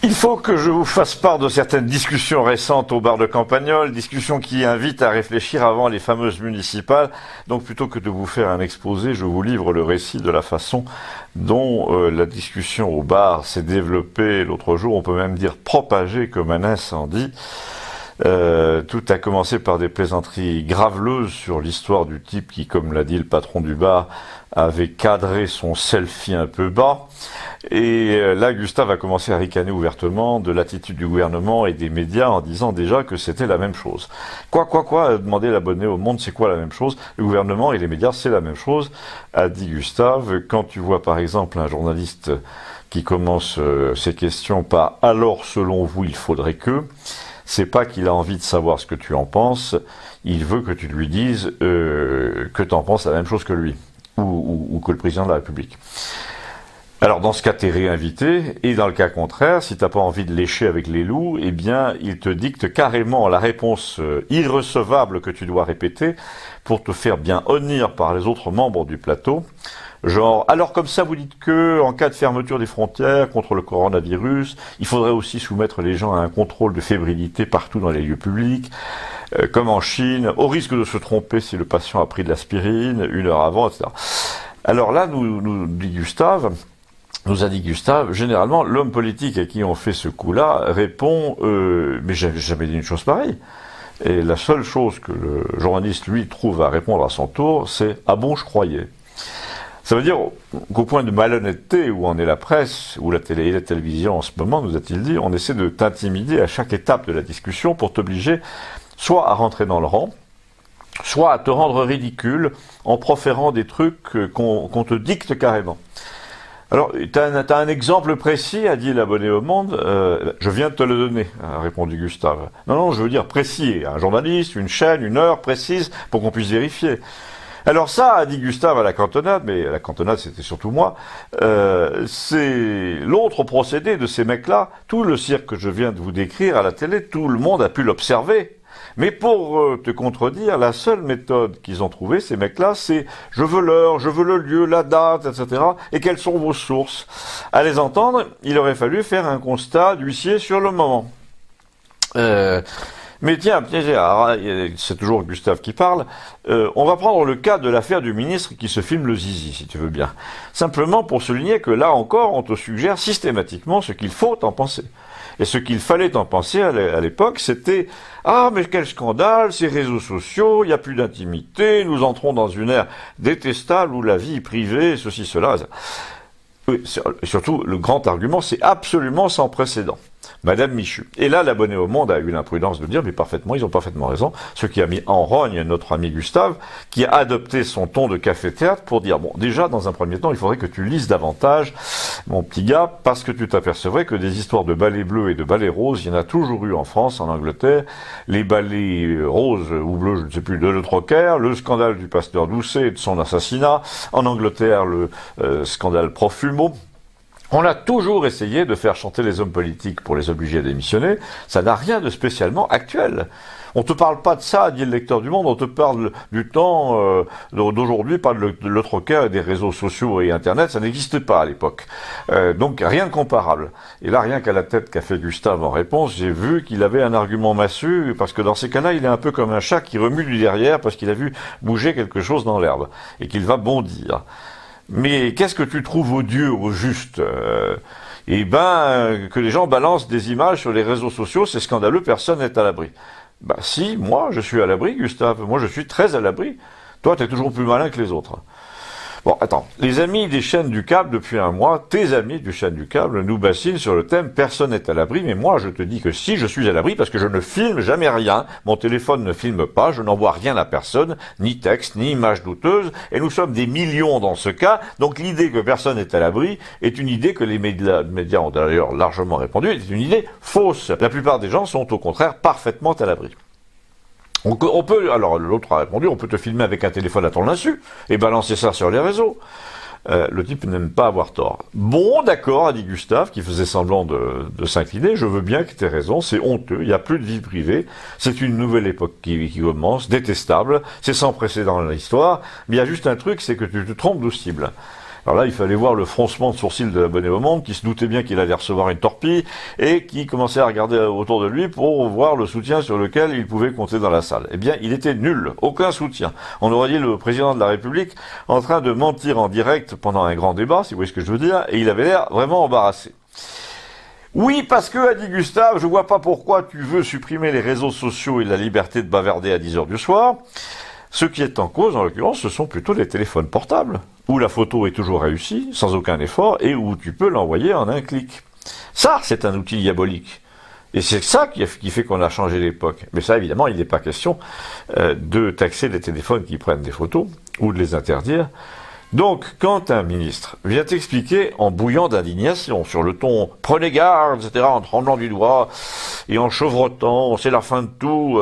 Il faut que je vous fasse part de certaines discussions récentes au bar de Campagnol, discussions qui invitent à réfléchir avant les fameuses municipales. Donc plutôt que de vous faire un exposé, je vous livre le récit de la façon dont la discussion au bar s'est développée l'autre jour, on peut même dire propagée comme un incendie. Tout a commencé par des plaisanteries graveleuses sur l'histoire du type qui, comme l'a dit le patron du bar, avait cadré son selfie un peu bas. Et là, Gustave a commencé à ricaner ouvertement de l'attitude du gouvernement et des médias en disant déjà que c'était la même chose. Quoi, a demandé l'abonné au Monde, c'est quoi la même chose? Le gouvernement et les médias, c'est la même chose, a dit Gustave. Quand tu vois par exemple un journaliste qui commence ses questions par « alors selon vous, il faudrait que », c'est pas qu'il a envie de savoir ce que tu en penses, il veut que tu lui dises que tu en penses la même chose que lui, ou que le président de la République. Alors dans ce cas, t'es réinvité, et dans le cas contraire, si t'as pas envie de lécher avec les loups, eh bien, il te dicte carrément la réponse irrecevable que tu dois répéter pour te faire bien honnir par les autres membres du plateau. Genre, alors comme ça vous dites que, en cas de fermeture des frontières contre le coronavirus, il faudrait aussi soumettre les gens à un contrôle de fébrilité partout dans les lieux publics, comme en Chine, au risque de se tromper si le patient a pris de l'aspirine 1 heure avant, etc. Alors là, nous a dit Gustave, généralement, l'homme politique à qui on fait ce coup-là répond mais j'avais jamais dit une chose pareille. Et la seule chose que le journaliste, lui, trouve à répondre à son tour, c'est « Ah bon, je croyais ». Ça veut dire qu'au point de malhonnêteté où en est la presse, ou la télé et la télévision en ce moment, nous a-t-il dit, on essaie de t'intimider à chaque étape de la discussion pour t'obliger soit à rentrer dans le rang, soit à te rendre ridicule en proférant des trucs qu'on te dicte carrément. Alors, t'as un exemple précis, a dit l'abonné au Monde. Je viens de te le donner, a répondu Gustave. Non, je veux dire précis. Un journaliste, une chaîne, une heure précise pour qu'on puisse vérifier. Alors ça, a dit Gustave à la cantonade, mais la cantonade c'était surtout moi, c'est l'autre procédé de ces mecs-là. Tout le cirque que je viens de vous décrire à la télé, tout le monde a pu l'observer. Mais pour te contredire, la seule méthode qu'ils ont trouvée, ces mecs-là, c'est « je veux l'heure, je veux le lieu, la date, etc. » Et quelles sont vos sources? À les entendre, il aurait fallu faire un constat d'huissier sur le moment. Mais tiens, c'est toujours Gustave qui parle, on va prendre le cas de l'affaire du ministre qui se filme le zizi, si tu veux bien. Simplement pour souligner que là encore, on te suggère systématiquement ce qu'il faut en penser. Et ce qu'il fallait en penser à l'époque, c'était « Ah, mais quel scandale, ces réseaux sociaux, il n'y a plus d'intimité, nous entrons dans une ère détestable où la vie privée, ceci, cela... » Oui, surtout, le grand argument, c'est absolument sans précédent. Madame Michu. Et là, l'abonné au Monde a eu l'imprudence de dire, mais parfaitement, ils ont parfaitement raison, ce qui a mis en rogne notre ami Gustave, qui a adopté son ton de café-théâtre pour dire, bon, déjà, dans un premier temps, il faudrait que tu lises davantage, mon petit gars, parce que tu t'apercevrais que des histoires de balais bleus et de balais roses, il y en a toujours eu en France, en Angleterre, les balais roses ou bleus, je ne sais plus, de Le Troquer, le scandale du pasteur Doucet et de son assassinat, en Angleterre, le scandale Profumo. On a toujours essayé de faire chanter les hommes politiques pour les obliger à démissionner. Ça n'a rien de spécialement actuel. On te parle pas de ça, dit le lecteur du Monde, on te parle du temps d'aujourd'hui, pas de Le Troquer et des réseaux sociaux et Internet, ça n'existait pas à l'époque. Donc rien de comparable. Et là, rien qu'à la tête qu'a fait Gustave en réponse, j'ai vu qu'il avait un argument massu, parce que dans ces cas-là, il est un peu comme un chat qui remue du derrière parce qu'il a vu bouger quelque chose dans l'herbe, et qu'il va bondir. Mais qu'est-ce que tu trouves odieux, au juste Eh ben, que les gens balancent des images sur les réseaux sociaux, c'est scandaleux, personne n'est à l'abri. Bah si, moi, je suis à l'abri, Gustave. Moi, je suis très à l'abri. Toi, t'es toujours plus malin que les autres. Bon, attends. Les amis des chaînes du câble, depuis un mois, tes amis du chaîne du câble, nous bassinent sur le thème « Personne n'est à l'abri », mais moi, je te dis que si, je suis à l'abri, parce que je ne filme jamais rien, mon téléphone ne filme pas, je n'envoie rien à personne, ni texte, ni image douteuse, et nous sommes des millions dans ce cas, donc l'idée que personne n'est à l'abri est une idée que les médias ont d'ailleurs largement répandue, est une idée fausse. La plupart des gens sont au contraire parfaitement à l'abri. On peut, alors l'autre a répondu, on peut te filmer avec un téléphone à ton insu et balancer ça sur les réseaux. Le type n'aime pas avoir tort. Bon, d'accord, a dit Gustave, qui faisait semblant de s'incliner, je veux bien que tu aies raison, c'est honteux, il n'y a plus de vie privée, c'est une nouvelle époque qui commence, détestable, c'est sans précédent dans l'histoire, mais il y a juste un truc, c'est que tu te trompes de cible. Alors là, il fallait voir le froncement de sourcils de l'abonné au Monde, qui se doutait bien qu'il allait recevoir une torpille, et qui commençait à regarder autour de lui pour voir le soutien sur lequel il pouvait compter dans la salle. Eh bien, il était nul, aucun soutien. On aurait dit le président de la République en train de mentir en direct pendant un grand débat, si vous voyez ce que je veux dire, et il avait l'air vraiment embarrassé. Oui, parce que, a dit Gustave, je vois pas pourquoi tu veux supprimer les réseaux sociaux et la liberté de bavarder à 10 heures du soir. Ce qui est en cause, en l'occurrence, ce sont plutôt les téléphones portables, où la photo est toujours réussie, sans aucun effort, et où tu peux l'envoyer en un clic. Ça, c'est un outil diabolique. Et c'est ça qui fait qu'on a changé l'époque. Mais ça, évidemment, il n'est pas question de taxer les téléphones qui prennent des photos, ou de les interdire. Donc, quand un ministre vient t'expliquer en bouillant d'indignation, sur le ton « prenez garde », etc., en tremblant du doigt, et en chevrotant « c'est la fin de tout,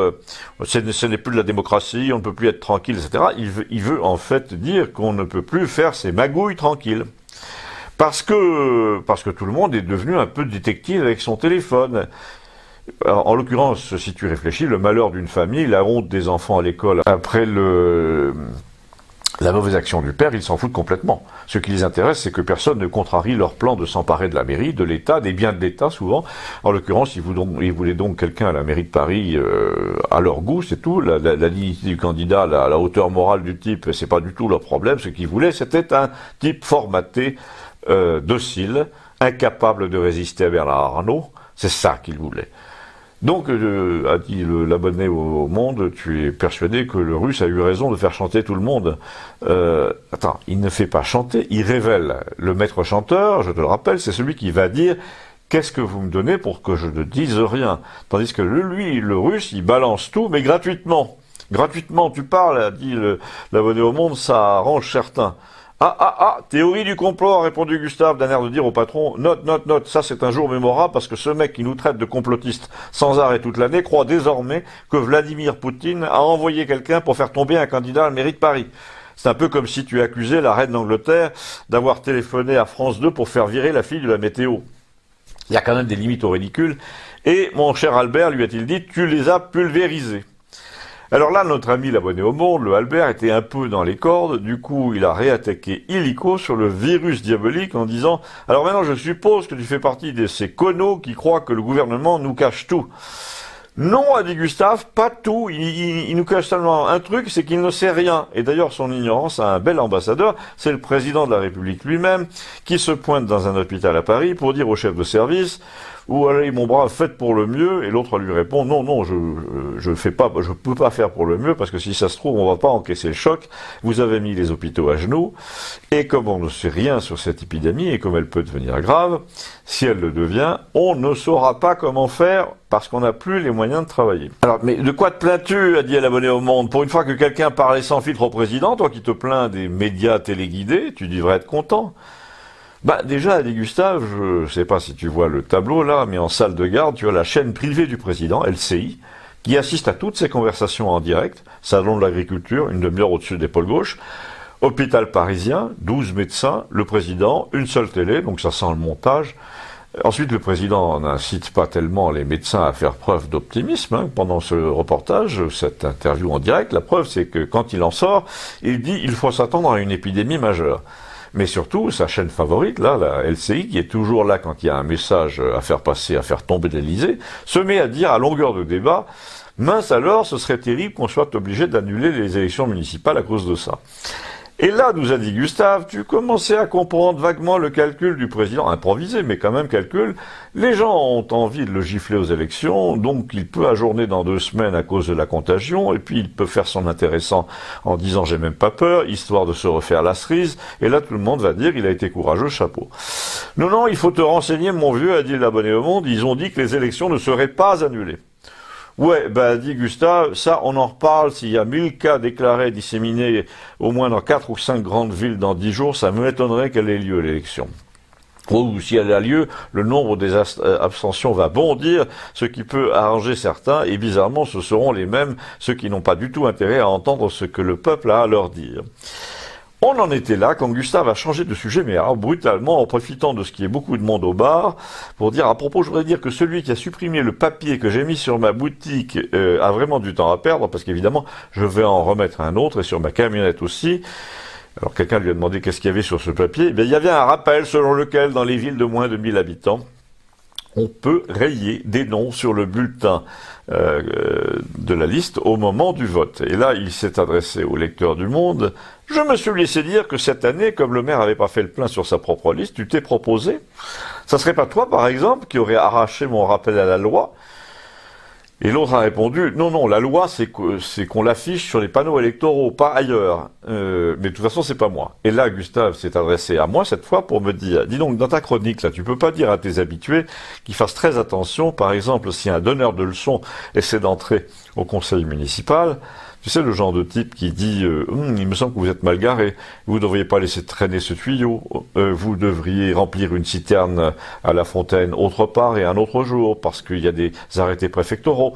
ce n'est plus de la démocratie, on ne peut plus être tranquille », etc., il veut en fait dire qu'on ne peut plus faire ses magouilles tranquilles. Parce que tout le monde est devenu un peu détective avec son téléphone. Alors, en l'occurrence, si tu réfléchis, le malheur d'une famille, la honte des enfants à l'école après la mauvaise action du père, ils s'en foutent complètement. Ce qui les intéresse, c'est que personne ne contrarie leur plan de s'emparer de la mairie, de l'État, des biens de l'État souvent. En l'occurrence, ils voulaient donc quelqu'un à la mairie de Paris à leur goût, c'est tout. La dignité du candidat, la hauteur morale du type, c'est pas du tout leur problème. Ce qu'ils voulaient, c'était un type formaté, docile, incapable de résister à Bernard Arnault. C'est ça qu'ils voulaient. Donc, a dit l'abonné au Monde, tu es persuadé que le Russe a eu raison de faire chanter tout le monde. Attends, il ne fait pas chanter, il révèle. Le maître chanteur, je te le rappelle, c'est celui qui va dire « Qu'est-ce que vous me donnez pour que je ne dise rien ?» Tandis que le Russe, il balance tout, mais gratuitement. Gratuitement, tu parles, a dit l'abonné au Monde, ça arrange certains. Théorie du complot, a répondu Gustave d'un air de dire au patron, note, ça c'est un jour mémorable parce que ce mec qui nous traite de complotistes sans arrêt toute l'année croit désormais que Vladimir Poutine a envoyé quelqu'un pour faire tomber un candidat à la mairie de Paris. C'est un peu comme si tu accusais la reine d'Angleterre d'avoir téléphoné à France 2 pour faire virer la fille de la météo. Il y a quand même des limites au ridicule. Et mon cher Albert, lui a-t-il dit, tu les as pulvérisés. Alors là, notre ami l'abonné au Monde, le Albert, était un peu dans les cordes. Du coup, il a réattaqué illico sur le virus diabolique en disant « Alors maintenant, je suppose que tu fais partie de ces conneaux qui croient que le gouvernement nous cache tout. » Non, a dit Gustave, pas tout. Il nous cache seulement un truc, c'est qu'il ne sait rien. Et d'ailleurs, son ignorance a un bel ambassadeur, c'est le président de la République lui-même, qui se pointe dans un hôpital à Paris pour dire au chef de service « Ou allez, mon brave, faites pour le mieux », et l'autre lui répond « Non, je peux pas faire pour le mieux, parce que si ça se trouve, on va pas encaisser le choc. Vous avez mis les hôpitaux à genoux, et comme on ne sait rien sur cette épidémie, et comme elle peut devenir grave, si elle le devient, on ne saura pas comment faire, parce qu'on n'a plus les moyens de travailler. » Alors, mais de quoi te plains-tu, a dit l'abonné au Monde. Pour une fois que quelqu'un parlait sans filtre au président, toi qui te plains des médias téléguidés, tu devrais être content. Bah déjà, a dit Gustave, je sais pas si tu vois le tableau là, mais en salle de garde, tu as la chaîne privée du président, LCI, qui assiste à toutes ces conversations en direct, salon de l'agriculture, une demi-heure au-dessus de l'épaule gauche, hôpital parisien, 12 médecins, le président, une seule télé, donc ça sent le montage. Ensuite, le président n'incite pas tellement les médecins à faire preuve d'optimisme pendant ce reportage, cette interview en direct. La preuve, c'est que quand il en sort, il dit « il faut s'attendre à une épidémie majeure ». Mais surtout, sa chaîne favorite, là, la LCI, qui est toujours là quand il y a un message à faire passer, à faire tomber l'Élysée, se met à dire à longueur de débat, mince alors, ce serait terrible qu'on soit obligé d'annuler les élections municipales à cause de ça. Et là, nous a dit Gustave, tu commençais à comprendre vaguement le calcul du président, improvisé, mais quand même calcul. Les gens ont envie de le gifler aux élections, donc il peut ajourner dans 2 semaines à cause de la contagion, et puis il peut faire son intéressant en disant j'ai même pas peur, histoire de se refaire la cerise, et là tout le monde va dire il a été courageux, chapeau. Non, il faut te renseigner mon vieux, a dit l'abonné au Monde, ils ont dit que les élections ne seraient pas annulées. Ouais, dit Gustave, ça on en reparle, s'il y a 1000 cas déclarés, disséminés au moins dans 4 ou 5 grandes villes dans 10 jours, ça m'étonnerait qu'elle ait lieu l'élection. Ou si elle a lieu, le nombre des abstentions va bondir, ce qui peut arranger certains, et bizarrement ce seront les mêmes, ceux qui n'ont pas du tout intérêt à entendre ce que le peuple a à leur dire. On en était là quand Gustave a changé de sujet, mais alors brutalement, en profitant de ce qui est beaucoup de monde au bar, pour dire à propos, je voudrais dire que celui qui a supprimé le papier que j'ai mis sur ma boutique a vraiment du temps à perdre, parce qu'évidemment, je vais en remettre un autre, et sur ma camionnette aussi. Alors quelqu'un lui a demandé qu'est-ce qu'il y avait sur ce papier. Eh bien, il y avait un rappel selon lequel dans les villes de moins de 1000 habitants, on peut rayer des noms sur le bulletin de la liste au moment du vote. Et là, il s'est adressé au lecteur du Monde. Je me suis laissé dire que cette année, comme le maire n'avait pas fait le plein sur sa propre liste, tu t'es proposé. Ça serait pas toi, par exemple, qui aurait arraché mon rappel à la loi? Et l'autre a répondu, non, non, la loi, c'est qu'on l'affiche sur les panneaux électoraux, pas ailleurs. Mais de toute façon, c'est pas moi. Et là, Gustave s'est adressé à moi cette fois pour me dire, dis donc, dans ta chronique, là, tu peux pas dire à tes habitués qu'ils fassent très attention, par exemple, si un donneur de leçons essaie d'entrer au conseil municipal, tu sais, le genre de type qui dit il me semble que vous êtes mal garé, vous ne devriez pas laisser traîner ce tuyau, vous devriez remplir une citerne à la fontaine autre part et un autre jour, parce qu'il y a des arrêtés préfectoraux,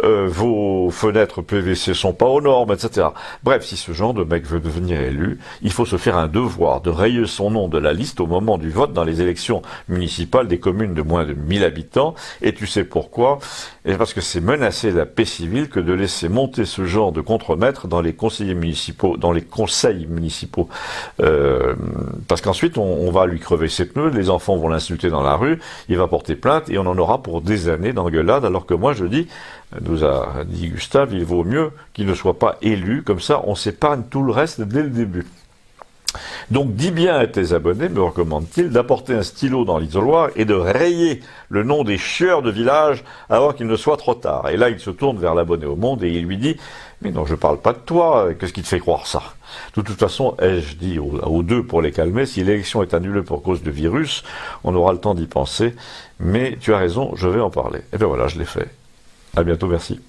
vos fenêtres PVC sont pas aux normes, etc. Bref, si ce genre de mec veut devenir élu, il faut se faire un devoir de rayer son nom de la liste au moment du vote dans les élections municipales des communes de moins de 1000 habitants, et tu sais pourquoi? Et parce que c'est menacer la paix civile que de laisser monter ce genre de contremaître dans les conseils municipaux, parce qu'ensuite on va lui crever ses pneus, les enfants vont l'insulter dans la rue, il va porter plainte et on en aura pour des années d'engueulade, alors que moi je dis, nous a dit Gustave, il vaut mieux qu'il ne soit pas élu, comme ça on s'épargne tout le reste dès le début. Donc dis bien à tes abonnés, me recommande-t-il, d'apporter un stylo dans l'isoloir et de rayer le nom des chieurs de village avant qu'il ne soit trop tard. Et là, il se tourne vers l'abonné au Monde et il lui dit « Mais non, je parle pas de toi, qu'est-ce qui te fait croire ça ?» De toute façon, ai-je dit aux deux pour les calmer, si l'élection est annulée pour cause de virus, on aura le temps d'y penser, mais tu as raison, je vais en parler. Et bien voilà, je l'ai fait. À bientôt, merci.